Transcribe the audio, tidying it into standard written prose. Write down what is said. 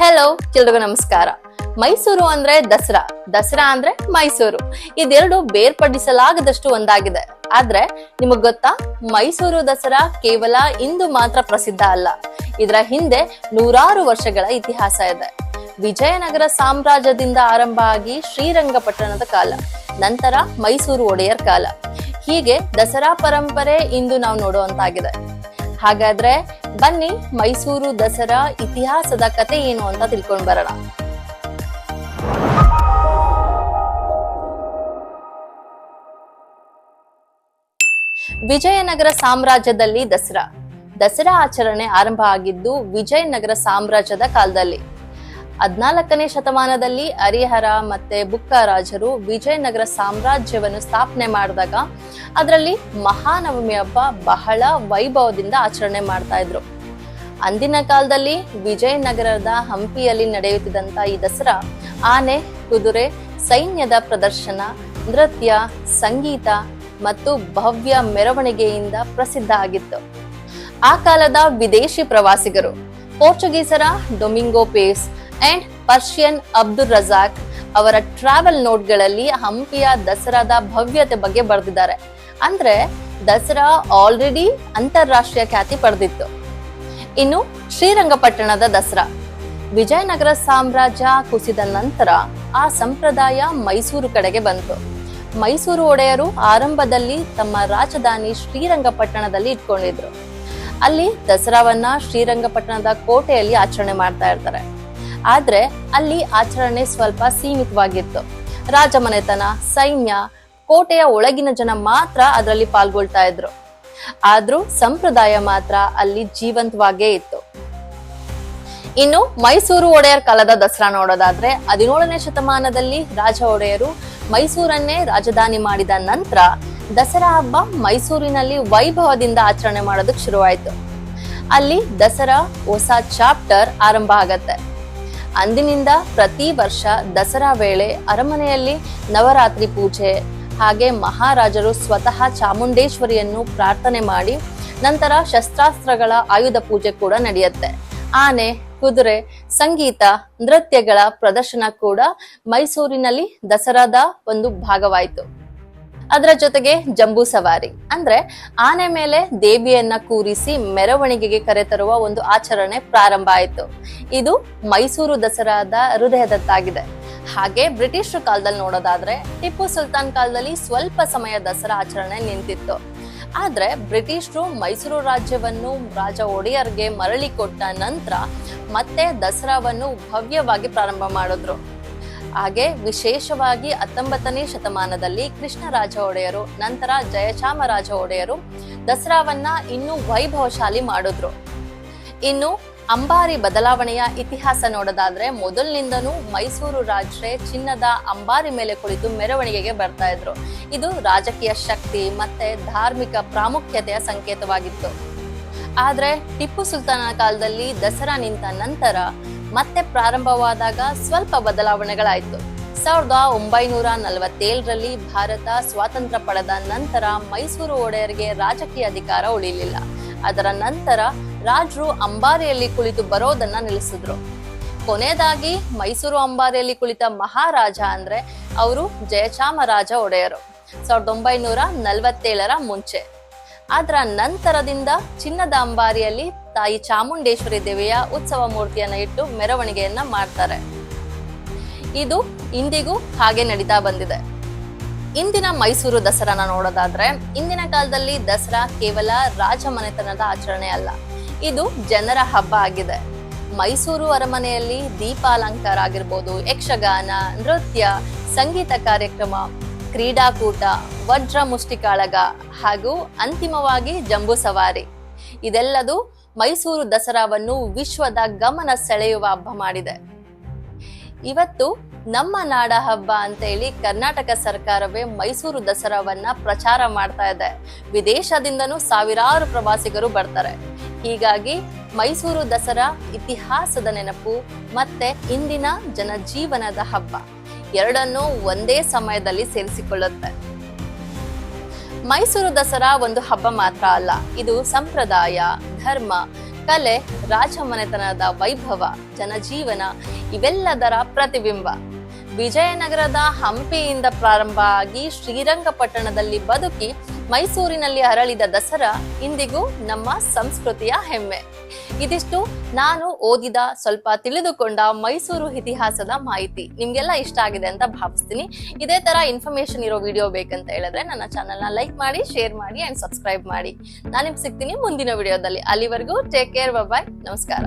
Hello ಎಲ್ರಿಗೂ ನಮಸ್ಕಾರ. ಮೈಸೂರು ಅಂದ್ರೆ ದಸರಾ, ದಸರಾ ಅಂದ್ರೆ ಮೈಸೂರು. ಇದೆರಡು ಬೇರ್ಪಡಿಸಲಾಗದಷ್ಟು ಒಂದಾಗಿದೆ. ಆದ್ರೆ ನಿಮಗ್ ಗೊತ್ತಾ, ಮೈಸೂರು ದಸರಾ ಕೇವಲ ಇಂದು ಮಾತ್ರ ಪ್ರಸಿದ್ಧ ಅಲ್ಲ. ಇದರ ಹಿಂದೆ ನೂರಾರು ವರ್ಷಗಳ ಇತಿಹಾಸ ಇದೆ. ವಿಜಯನಗರ ಸಾಮ್ರಾಜ್ಯದಿಂದ ಆರಂಭ ಆಗಿ ಶ್ರೀರಂಗಪಟ್ಟಣದ ಕಾಲ, ನಂತರ ಮೈಸೂರು ಒಡೆಯರ್ ಕಾಲ, ಹೀಗೆ ದಸರಾ ಪರಂಪರೆ ಇಂದು ನಾವು ನೋಡುವಂತಾಗಿದೆ. ಹಾಗಾದ್ರೆ ಬನ್ನಿ ಮೈಸೂರು ದಸರಾ ಇತಿಹಾಸದ ಕತೆ ಏನು ಅಂತ ತಿಳ್ಕೊಂಡ್ ಬರೋಣ. ವಿಜಯನಗರ ಸಾಮ್ರಾಜ್ಯದಲ್ಲಿ ದಸರಾ ಆಚರಣೆ ಆರಂಭ ಆಗಿದ್ದು ವಿಜಯನಗರ ಸಾಮ್ರಾಜ್ಯದ ಕಾಲದಲ್ಲಿ. 14ನೇ ಶತಮಾನದಲ್ಲಿ ಹರಿಹರ ಮತ್ತೆ ಬುಕ್ಕ ರಾಜರು ವಿಜಯನಗರ ಸಾಮ್ರಾಜ್ಯವನ್ನು ಸ್ಥಾಪನೆ ಮಾಡಿದಾಗ ಅದರಲ್ಲಿ ಮಹಾನವಮಿ ಹಬ್ಬ ಬಹಳ ವೈಭವದಿಂದ ಆಚರಣೆ ಮಾಡ್ತಾ ಇದ್ರು. ಅಂದಿನ ಕಾಲದಲ್ಲಿ ವಿಜಯನಗರದ ಹಂಪಿಯಲ್ಲಿ ನಡೆಯುತ್ತಿದ್ದಂತ ಈ ದಸರಾ ಆನೆ, ಕುದುರೆ, ಸೈನ್ಯದ ಪ್ರದರ್ಶನ, ನೃತ್ಯ, ಸಂಗೀತ ಮತ್ತು ಭವ್ಯ ಮೆರವಣಿಗೆಯಿಂದ ಪ್ರಸಿದ್ಧ ಆಗಿತ್ತು. ಆ ಕಾಲದ ವಿದೇಶಿ ಪ್ರವಾಸಿಗರು ಪೋರ್ಚುಗೀಸರ Domingo Paes and Persian Abdul Razzaq ಅವರ ಟ್ರಾವೆಲ್ ನೋಟ್ಗಳಲ್ಲಿ ಹಂಪಿಯ ದಸರಾದ ಭವ್ಯತೆ ಬಗ್ಗೆ ಬರೆದಿದ್ದಾರೆ. ಅಂದ್ರೆ ದಸರಾ ಆಲ್ರೆಡಿ ಅಂತಾರಾಷ್ಟ್ರೀಯ ಖ್ಯಾತಿ ಪಡೆದಿತ್ತು. ಇನ್ನು ಶ್ರೀರಂಗಪಟ್ಟಣದ ದಸರಾ, ವಿಜಯನಗರ ಸಾಮ್ರಾಜ್ಯ ಕುಸಿದ ನಂತರ ಆ ಸಂಪ್ರದಾಯ ಮೈಸೂರು ಕಡೆಗೆ ಬಂತು. ಮೈಸೂರು ಒಡೆಯರು ಆರಂಭದಲ್ಲಿ ತಮ್ಮ ರಾಜಧಾನಿ ಶ್ರೀರಂಗಪಟ್ಟಣದಲ್ಲಿ ಇಟ್ಕೊಂಡಿದ್ರು. ಅಲ್ಲಿ ದಸರಾವನ್ನ ಶ್ರೀರಂಗಪಟ್ಟಣದ ಕೋಟೆಯಲ್ಲಿ ಆಚರಣೆ ಮಾಡ್ತಾ ಇರ್ತಾರೆ. ಆದ್ರೆ ಅಲ್ಲಿ ಆಚರಣೆ ಸ್ವಲ್ಪ ಸೀಮಿತವಾಗಿತ್ತು. ರಾಜಮನೆತನ, ಸೈನ್ಯ, ಕೋಟೆಯ ಒಳಗಿನ ಜನ ಮಾತ್ರ ಅದರಲ್ಲಿ ಪಾಲ್ಗೊಳ್ತಾ ಇದ್ರು. ಆದ್ರೂ ಸಂಪ್ರದಾಯ ಮಾತ್ರ ಅಲ್ಲಿ ಜೀವಂತವಾಗೇ ಇತ್ತು. ಇನ್ನು ಮೈಸೂರು ಒಡೆಯರ್ ಕಾಲದ ದಸರಾ ನೋಡೋದಾದ್ರೆ 17ನೇ ಶತಮಾನದಲ್ಲಿ ರಾಜ ಒಡೆಯರು ಮೈಸೂರನ್ನೇ ರಾಜಧಾನಿ ಮಾಡಿದ ನಂತರ ದಸರಾ ಹಬ್ಬ ಮೈಸೂರಿನಲ್ಲಿ ವೈಭವದಿಂದ ಆಚರಣೆ ಮಾಡೋದಕ್ಕೆ ಶುರುವಾಯಿತು. ಅಲ್ಲಿ ದಸರಾ ಹೊಸ ಚಾಪ್ಟರ್ ಆರಂಭ ಆಗತ್ತೆ. ಅಂದಿನಿಂದ ಪ್ರತಿ ವರ್ಷ ದಸರಾ ವೇಳೆ ಅರಮನೆಯಲ್ಲಿ ನವರಾತ್ರಿ ಪೂಜೆ, ಹಾಗೆ ಮಹಾರಾಜರು ಸ್ವತಃ ಚಾಮುಂಡೇಶ್ವರಿಯನ್ನು ಪ್ರಾರ್ಥನೆ ಮಾಡಿ ನಂತರ ಶಸ್ತ್ರಾಸ್ತ್ರಗಳ ಆಯುಧ ಪೂಜೆ ಕೂಡ ನಡೆಯುತ್ತೆ. ಆನೆ, ಕುದುರೆ, ಸಂಗೀತ, ನೃತ್ಯಗಳ ಪ್ರದರ್ಶನ ಕೂಡ ಮೈಸೂರಿನಲ್ಲಿ ದಸರಾದ ಒಂದು ಭಾಗವಾಯಿತು. ಅದರ ಜೊತೆಗೆ ಜಂಬೂ ಸವಾರಿ ಅಂದ್ರೆ ಆನೆ ಮೇಲೆ ದೇವಿಯನ್ನ ಕೂರಿಸಿ ಮೆರವಣಿಗೆಗೆ ಕರೆತರುವ ಒಂದು ಆಚರಣೆ ಪ್ರಾರಂಭ ಆಯಿತು. ಇದು ಮೈಸೂರು ದಸರಾದ ಹೃದಯದತ್ತಾಗಿದೆ. ಹಾಗೆ ಬ್ರಿಟಿಷರ ಕಾಲದಲ್ಲಿ ನೋಡೋದಾದ್ರೆ ಟಿಪ್ಪು ಸುಲ್ತಾನ್ ಕಾಲದಲ್ಲಿ ಸ್ವಲ್ಪ ಸಮಯ ದಸರಾ ಆಚರಣೆ ನಿಂತಿತ್ತು. ಆದ್ರೆ ಬ್ರಿಟಿಷರು ಮೈಸೂರು ರಾಜ್ಯವನ್ನು ರಾಜ ಒಡೆಯರ್ಗೆ ಮರಳಿ ಕೊಟ್ಟ ನಂತರ ಮತ್ತೆ ದಸರಾವನ್ನು ಭವ್ಯವಾಗಿ ಪ್ರಾರಂಭ ಮಾಡಿದ್ರು. ಹಾಗೆ ವಿಶೇಷವಾಗಿ 19ನೇ ಶತಮಾನದಲ್ಲಿ ಕೃಷ್ಣರಾಜ ಒಡೆಯರು, ನಂತರ ಜಯಚಾಮರಾಜ ಒಡೆಯರು ದಸರಾವನ್ನ ಇನ್ನೂ ವೈಭವಶಾಲಿ ಮಾಡಿದ್ರು. ಇನ್ನು ಅಂಬಾರಿ ಬದಲಾವಣೆಯ ಇತಿಹಾಸ ನೋಡೋದಾದ್ರೆ ಮೊದಲಿನಿಂದನೂ ಮೈಸೂರು ರಾಜರೇ ಚಿನ್ನದ ಅಂಬಾರಿ ಮೇಲೆ ಕುಳಿತು ಮೆರವಣಿಗೆಗೆ ಬರ್ತಾ ಇದ್ರು. ಇದು ರಾಜಕೀಯ ಶಕ್ತಿ ಮತ್ತೆ ಧಾರ್ಮಿಕ ಪ್ರಾಮುಖ್ಯತೆಯ ಸಂಕೇತವಾಗಿತ್ತು. ಆದ್ರೆ ಟಿಪ್ಪು ಸುಲ್ತಾನ ಕಾಲದಲ್ಲಿ ದಸರಾ ನಿಂತ ನಂತರ ಮತ್ತೆ ಪ್ರಾರಂಭವಾದಾಗ ಸ್ವಲ್ಪ ಬದಲಾವಣೆಗಳಾಯ್ತು. 1947ರಲ್ಲಿ ಭಾರತ ಸ್ವಾತಂತ್ರ್ಯ ಪಡೆದ ನಂತರ ಮೈಸೂರು ಒಡೆಯರಿಗೆ ರಾಜಕೀಯ ಅಧಿಕಾರ ಉಳಿಲಿಲ್ಲ. ಅದರ ನಂತರ ರಾಜರು ಅಂಬಾರಿಯಲ್ಲಿ ಕುಳಿತು ಬರೋದನ್ನ ನಿಲ್ಲಿಸಿದ್ರು. ಕೊನೆಯದಾಗಿ ಮೈಸೂರು ಅಂಬಾರಿಯಲ್ಲಿ ಕುಳಿತ ಮಹಾರಾಜ ಅಂದ್ರೆ ಅವರು ಜಯಚಾಮರಾಜ ಒಡೆಯರು 1947ರ ಮುಂಚೆ. ಅದರ ನಂತರದಿಂದ ಚಿನ್ನದ ಅಂಬಾರಿಯಲ್ಲಿ ತಾಯಿ ಚಾಮುಂಡೇಶ್ವರಿ ದೇವಿಯ ಉತ್ಸವ ಮೂರ್ತಿಯನ್ನ ಇಟ್ಟು ಮೆರವಣಿಗೆಯನ್ನ ಮಾಡ್ತಾರೆ. ಇದು ಇಂದಿಗೂ ಹಾಗೆ ನಡೀತಾ ಬಂದಿದೆ. ಇಂದಿನ ಮೈಸೂರು ದಸರಾನ ನೋಡೋದಾದ್ರೆ ಇಂದಿನ ಕಾಲದಲ್ಲಿ ದಸರಾ ಕೇವಲ ರಾಜಮನೆತನದ ಆಚರಣೆ ಅಲ್ಲ, ಇದು ಜನರ ಹಬ್ಬ ಆಗಿದೆ. ಮೈಸೂರು ಅರಮನೆಯಲ್ಲಿ ದೀಪಾಲಂಕಾರ ಆಗಿರ್ಬೋದು, ಯಕ್ಷಗಾನ, ನೃತ್ಯ, ಸಂಗೀತ ಕಾರ್ಯಕ್ರಮ, ಕ್ರೀಡಾಕೂಟ, ವಜ್ರ ಮುಷ್ಟಿಕಾಳಗ ಹಾಗೂ ಅಂತಿಮವಾಗಿ ಜಂಬೂ ಸವಾರಿ, ಇದೆಲ್ಲದು ಮೈಸೂರು ದಸರಾವನ್ನು ವಿಶ್ವದ ಗಮನ ಸೆಳೆಯುವ ಹಬ್ಬ ಮಾಡಿದೆ. ಇವತ್ತು ನಮ್ಮ ನಾಡ ಹಬ್ಬ ಅಂತ ಹೇಳಿ ಕರ್ನಾಟಕ ಸರ್ಕಾರವೇ ಮೈಸೂರು ದಸರಾವನ್ನ ಪ್ರಚಾರ ಮಾಡ್ತಾ ಇದೆ. ವಿದೇಶದಿಂದನೂ ಸಾವಿರಾರು ಪ್ರವಾಸಿಗರು ಬರ್ತಾರೆ. ಹೀಗಾಗಿ ಮೈಸೂರು ದಸರಾ ಇತಿಹಾಸದ ನೆನಪು ಮತ್ತೆ ಇಂದಿನ ಜನಜೀವನದ ಹಬ್ಬ ಎರಡನ್ನೂ ಒಂದೇ ಸಮಯದಲ್ಲಿ ಸೇರಿಸಿಕೊಳ್ಳುತ್ತೆ. ಮೈಸೂರು ದಸರಾ ಒಂದು ಹಬ್ಬ ಮಾತ್ರ ಅಲ್ಲ, ಇದು ಸಂಪ್ರದಾಯ, ಧರ್ಮ, ಕಲೆ, ರಾಜಮನೆತನದ ವೈಭವ, ಜನಜೀವನ ಇವೆಲ್ಲದರ ಪ್ರತಿಬಿಂಬ. ವಿಜಯನಗರದ ಹಂಪಿಯಿಂದ ಪ್ರಾರಂಭ ಆಗಿ ಶ್ರೀರಂಗಪಟ್ಟಣದಲ್ಲಿ ಬದುಕಿ ಮೈಸೂರಿನಲ್ಲಿ ಅರಳಿದ ದಸರಾ ಇಂದಿಗೂ ನಮ್ಮ ಸಂಸ್ಕೃತಿಯ ಹೆಮ್ಮೆ. ಇದಿಷ್ಟು ನಾನು ಓದಿದ, ಸ್ವಲ್ಪ ತಿಳಿದುಕೊಂಡ ಮೈಸೂರು ಇತಿಹಾಸದ ಮಾಹಿತಿ. ನಿಮ್ಗೆಲ್ಲ ಇಷ್ಟ ಆಗಿದೆ ಅಂತ ಭಾವಿಸ್ತೀನಿ. ಇದೇ ತರ ಇನ್ಫಾರ್ಮೇಶನ್ ಇರೋ ವಿಡಿಯೋ ಬೇಕಂತ ಹೇಳಿದ್ರೆ ನನ್ನ ಚಾನೆಲ್ ನ ಲೈಕ್ ಮಾಡಿ, ಶೇರ್ ಮಾಡಿ ಅಂಡ್ ಸಬ್ಸ್ಕ್ರೈಬ್ ಮಾಡಿ. ನಾನು ನಿಮ್ಗೆ ಸಿಗ್ತೀನಿ ಮುಂದಿನ ವಿಡಿಯೋದಲ್ಲಿ. ಅಲ್ಲಿವರೆಗೂ ಟೇಕ್ ಕೇರ್, ಬೈ, ನಮಸ್ಕಾರ.